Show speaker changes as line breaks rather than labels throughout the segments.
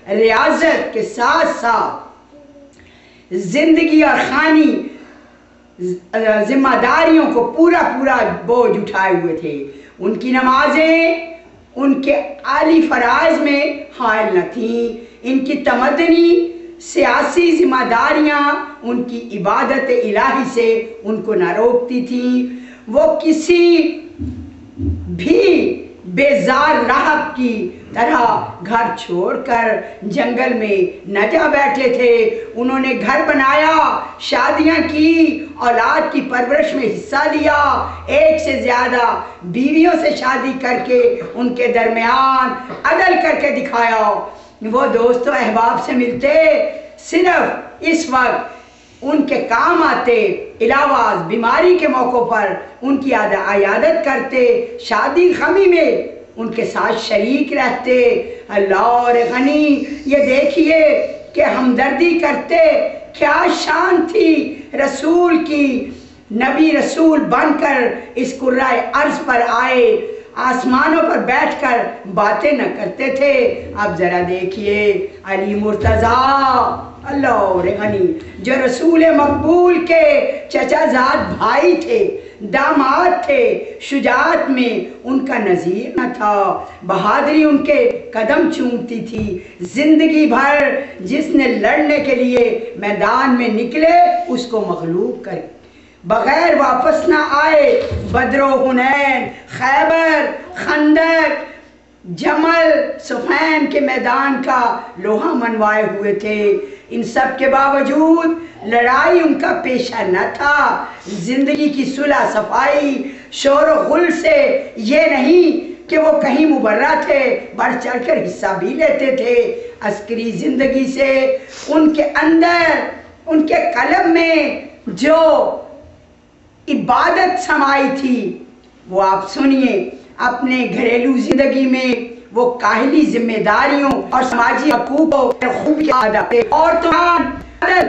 ریاضت کے ساتھ ساتھ زندگی اور خانی ذمہ داریوں کو پورا بوجھ اٹھائے ہوئے تھے۔ ان کی نمازیں ان کے عالی فرائض میں حائل نہ تھیں، ان کی تمدنی سیاسی ذمہ داریاں ان کی عبادت الہی سے ان کو نہ روکتی تھیں۔ وہ کسی بھی بیزار راہب کی طرح گھر چھوڑ کر جنگل میں نہ جا بیٹھے تھے۔ انہوں نے گھر بنایا، شادیاں کی، اولاد کی پرورش میں حصہ لیا، ایک سے زیادہ بیویوں سے شادی کر کے ان کے درمیان عدل کر کے دکھایا۔ وہ دوست و احباب سے ملتے صرف اس وقت ان کے کام آتے، علاوہ بیماری کے موقع پر ان کی عیادت کرتے، شادی غمی میں ان کے ساتھ شریک رہتے۔ اللہ اور غنی، یہ دیکھیے کہ ہمدردی کرتے، کیا شان تھی رسول کی۔ نبی رسول بن کر اس کرۂ ارض پر آئے، آسمانوں پر بیٹھ کر باتیں نہ کرتے تھے۔ اب ذرا دیکھیے علی مرتضیٰ اللہ اور غنی، جو رسول مقبول کے چچا زاد بھائی تھے، داماد تھے، شجاعت میں ان کا نظیر نہ تھا، بہادری ان کے قدم چومتی تھی۔ زندگی بھر جس نے لڑنے کے لیے میدان میں نکلے اس کو مغلوب کر بغیر واپس نہ آئے۔ بدر و حنین، خیبر، خندق، جمل، صفین کے میدان کا لوہا منوائے ہوئے تھے۔ ان سب کے باوجود لڑائی ان کا پیشہ نہ تھا۔ زندگی کی صلح صفائی، شور و غل سے یہ نہیں کہ وہ کہیں مبرہ تھے، بڑھ چڑھ کر حصہ بھی لیتے تھے۔ عسکری زندگی سے ان کے اندر، ان کے قلب میں جو عبادت سمائی تھی، وہ آپ سنیے۔ اپنے گھریلو زندگی میں وہ کاہلی ذمہ داریوں اور سماجی حقوق کو خوب یاد آتے، اور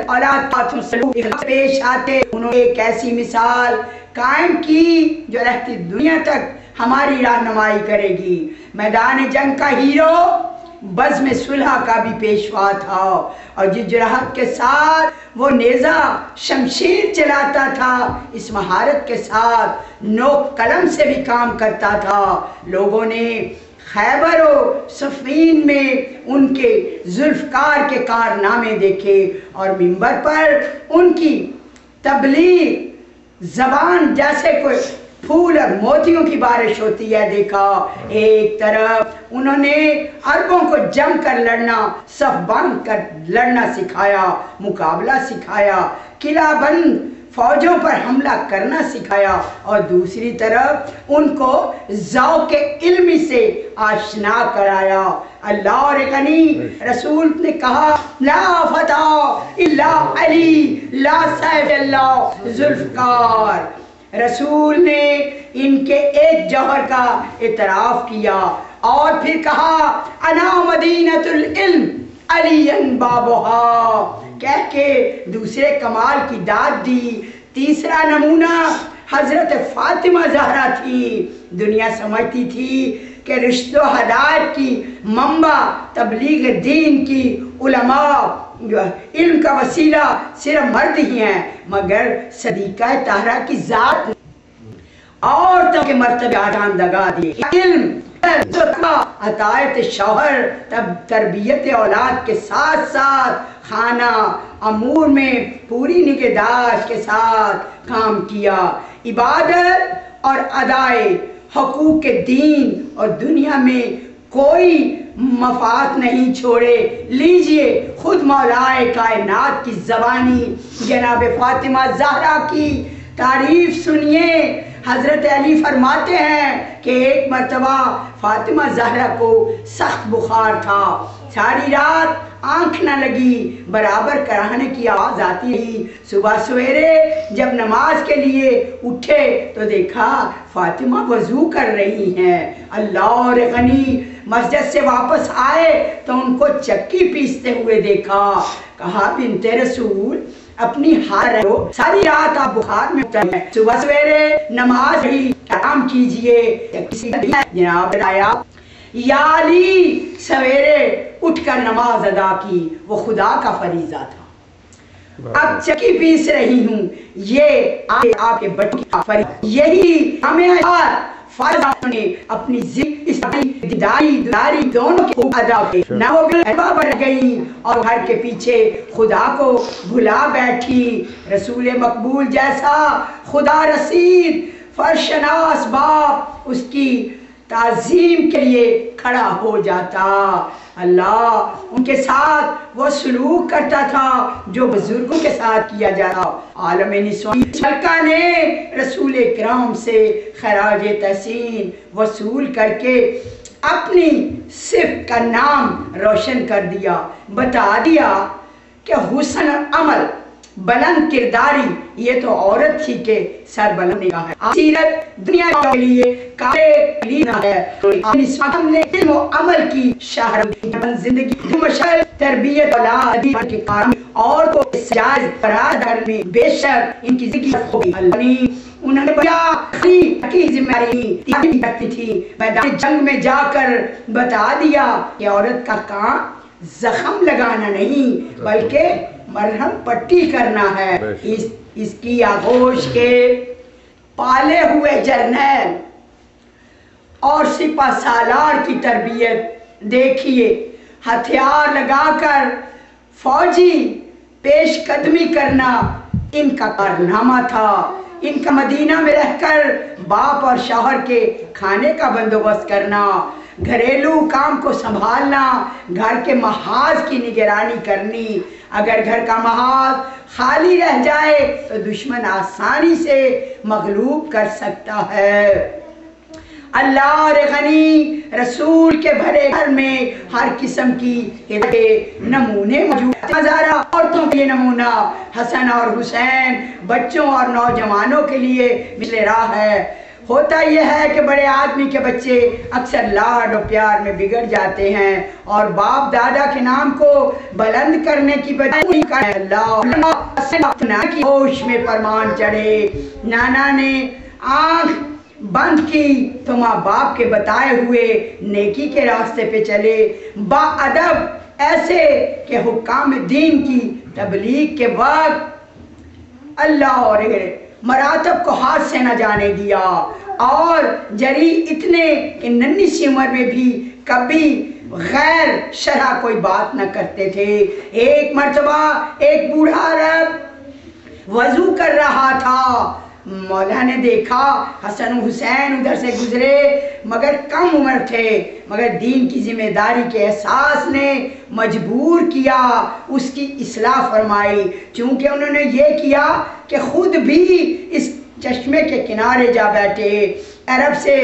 اولاد پاتوں سلوک پیش آتے۔ انہوں نے ایک ایسی مثال قائم کی جو رہتی دنیا تک ہماری رہنمائی کرے گی۔ میدان جنگ کا ہیرو بزم صلح کا بھی پیشوا تھا، اور جس جرأت کے ساتھ وہ نیزہ شمشیر چلاتا تھا، اس مہارت کے ساتھ نوک قلم سے بھی کام کرتا تھا۔ لوگوں نے خیبر و صفین میں ان کے ذوالفقار کے کارنامے دیکھے، اور منبر پر ان کی تبلیغ زبان جیسے کوئی پھول اور موتیوں کی بارش ہوتی ہے دیکھا۔ ایک طرف انہوں نے عربوں کو جم کر لڑنا، صف باندھ کر لڑنا سکھایا، مقابلہ سکھایا، قلعہ بند فوجوں پر حملہ کرنا سکھایا، اور دوسری طرف ان کو ذوق علمی سے آشنا کرایا۔ اللہ اور غنی، رسول نے کہا لا فتح الا علی، لا سیف الا ذوالفقار۔ رسول نے ان کے ایک جوہر کا اعتراف کیا، اور پھر کہا انا مدینۃ العلم علی بابھا کہہ کے دوسرے کمال کی داد دی۔ تیسرا نمونہ حضرت فاطمہ زہرا تھی۔ دنیا سمجھتی تھی کہ رشد و ہدایت کی منبع، تبلیغ دین کی علماء، علم کا وسیلہ صرف مرد ہی ہیں، مگر صدیقہ طاہرہ کی ذات عورتوں کے مرتبے آجان دگا دیے۔ علم، عطایت شوہر، تربیت اولاد کے ساتھ ساتھ خانہ امور میں پوری نگہداشت کے ساتھ کام کیا۔ عبادت اور ادائے حقوق دین اور دنیا میں کوئی مفاد نہیں چھوڑے۔ لیجئے خود مولائے کائنات کی زبانی جناب فاطمہ زہرا کی تعریف سنیے۔ حضرت علی فرماتے ہیں کہ ایک مرتبہ فاطمہ زہرا کو سخت بخار تھا، ساری رات آنکھ نہ لگی، برابر کراہنے کی آواز آتی رہی۔ صبح سویرے جب نماز کے لیے اٹھے تو دیکھا فاطمہ وضو کر رہی ہیں۔ اللہ اور غنی، مسجد سے واپس آئے تو ان کو چکی پیستے ہوئے دیکھا۔ کہا بنت رسول اپنی حال رہو، ساری رات آپ بخار میں ہیں، صبح سویرے نماز ہی آرام کیجئے۔ جناب آیا یا علی سویرے اٹھ کر نماز ادا کی، وہ خدا کا فریضہ تھا۔ اب چکی پیس رہی ہوں، یہ آپ کے بچوں کا فریضہ، یہی ہمیں فرض نے اپنی داری دونوں کے ادا کی، نہ وہ بڑھ گئی اور گھر کے پیچھے خدا کو بھلا بیٹھی۔ رسول مقبول جیسا خدا رسید فرشناس باپ اس کی تعظیم کے لیے کھڑا ہو جاتا۔ اللہ ان کے ساتھ وہ سلوک کرتا تھا جو بزرگوں کے ساتھ کیا جاتا۔ عالم نسواں ملکہ نے رسول کرام سے خراج تحسین وصول کر کے اپنی صفت کا نام روشن کر دیا، بتا دیا کہ حسن عمل بلند کرداری یہ تو عورت تھی کہ سر بلند نگاہ ہے، سیرت دنیا کے لیے ہے، ہم نے علم و عمل کی شہرت زندگی مشعل تربیت اولاد کے کام اور کو سجائز برادر میں بے شک ان کی زندگی ہوگی۔ انہوں نے کی ذمہ داری رکھتی تھی، میدان جنگ میں جا کر بتا دیا کہ عورت کا کام زخم لگانا نہیں بلکہ مرہم پٹی کرنا ہے۔ اس کی آغوش کے پالے ہوئے جرنیل اور سپہ سالار کی تربیت دیکھیے، ہتھیار لگا کر فوجی پیش قدمی کرنا ان کا کارنامہ تھا۔ ان کا مدینہ میں رہ کر باپ اور شوہر کے کھانے کا بندوبست کرنا، گھریلو کام کو سنبھالنا، گھر کے محاذ کی نگرانی کرنی۔ اگر گھر کا محاذ خالی رہ جائے تو دشمن آسانی سے مغلوب کر سکتا ہے۔ اللہ غنی رسول کے بھرے گھر میں ہر قسم کی نمونے موجود۔ ہزارہ عورتوں کے لیے نمونہ حسن اور حسین، بچوں اور نوجوانوں کے لیے مثل راہ ہے۔ ہوتا یہ ہے کہ بڑے آدمی کے بچے اکثر لاڈ و پیار میں بگڑ جاتے ہیں اور باپ دادا کے نام کو بلند کرنے کی بجائے اللہ کی ہوش میں فرمان چڑھے۔ نانا نے آنکھ بند کی تو ماں باپ کے بتائے ہوئے نیکی کے راستے پہ چلے، با ادب ایسے کہ حکام دین کی تبلیغ کے وقت اللہ اور مراتب کو ہاتھ سے نہ جانے دیا، اور جری اتنے کہ ننھی سی عمر میں بھی کبھی غیر شرع کوئی بات نہ کرتے تھے۔ ایک مرتبہ ایک بوڑھا عرب وضو کر رہا تھا، مولا نے دیکھا حسن و حسین ادھر سے گزرے، مگر کم عمر تھے، مگر دین کی ذمہ داری کے احساس نے مجبور کیا اس کی اصلاح فرمائی۔ چونکہ انہوں نے یہ کیا کہ خود بھی اس چشمے کے کنارے جا بیٹھے، عرب سے